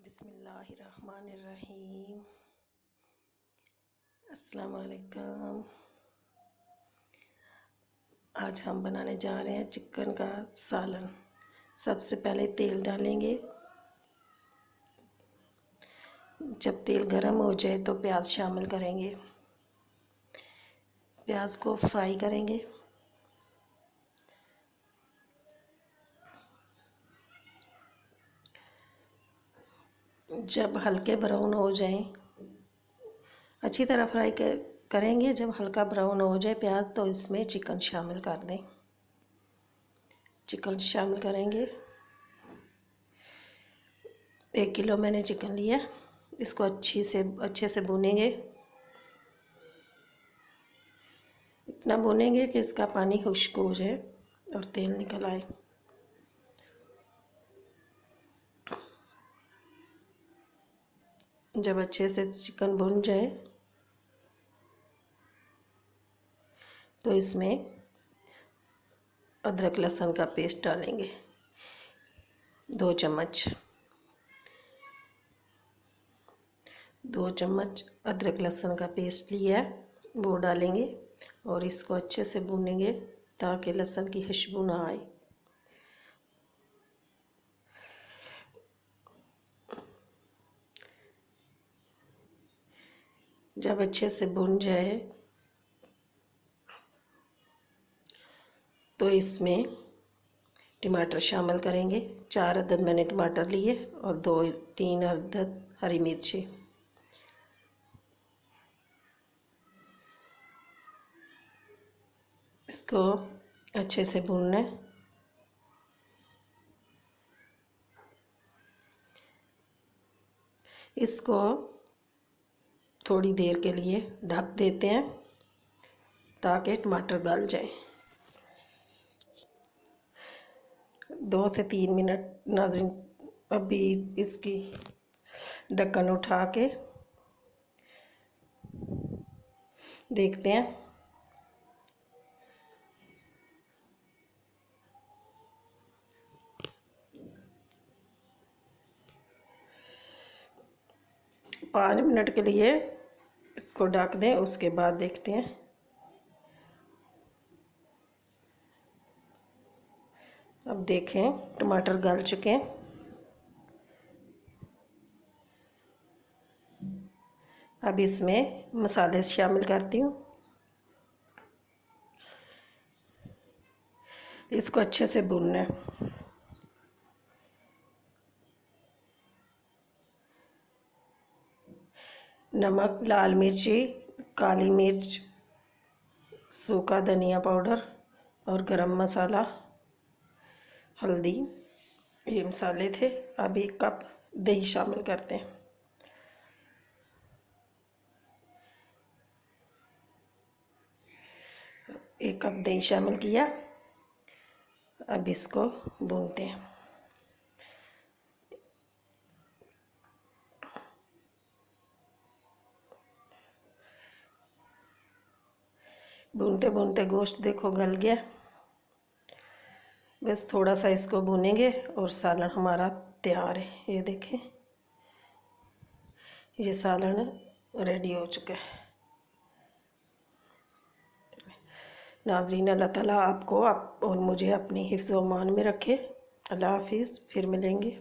बिस्मिल्लाहिर्रहमानिर्रहीम। अस्सलाम वालेकुम। आज हम बनाने जा रहे हैं चिकन का सालन। सबसे पहले तेल डालेंगे। जब तेल गर्म हो जाए तो प्याज शामिल करेंगे। प्याज को फ्राई करेंगे। जब हल्के ब्राउन हो जाएं, अच्छी तरह फ्राई करेंगे। जब हल्का ब्राउन हो जाए प्याज तो इसमें चिकन शामिल कर दें। चिकन शामिल करेंगे। 1 किलो मैंने चिकन लिया। इसको अच्छे से भूनेंगे। इतना भूनेंगे कि इसका पानी खुश्क हो जाए और तेल निकल आए। जब अच्छे से चिकन भुन जाए तो इसमें अदरक लहसुन का पेस्ट डालेंगे। 2 चम्मच अदरक लहसुन का पेस्ट लिया है, वो डालेंगे और इसको अच्छे से भूनेंगे ताकि लहसुन की खुशबू ना आए। जब अच्छे से भुन जाए तो इसमें टमाटर शामिल करेंगे। 4 अदद मैंने टमाटर लिए और 2-3 अदद हरी मिर्ची। इसको अच्छे से भूनना है। इसको थोड़ी देर के लिए ढक देते हैं ताकि टमाटर गल जाए। 2 से 3 मिनट नाज़रीन, अभी इसकी ढक्कन उठा के देखते हैं। पाँच मिनट के लिए इसको ढक दें, उसके बाद देखते हैं। अब देखें टमाटर गल चुके हैं। अब इसमें मसाले शामिल करती हूँ। इसको अच्छे से भूनना है। नमक, लाल मिर्ची, काली मिर्च, सूखा धनिया पाउडर और गरम मसाला, हल्दी, ये मसाले थे। अब 1 कप दही शामिल करते हैं। एक कप दही शामिल किया। अब इसको भूनते हैं। भूनते भूनते गोश्त देखो गल गया। बस थोड़ा सा इसको भूनेंगे और सालन हमारा तैयार है। ये देखें, ये सालन रेडी हो चुका है। नाज़रीन, अल्लाह ताला आपको और मुझे अपनी हिफ्ज़ व अमान में रखे। अल्लाह हाफिज़। फिर मिलेंगे।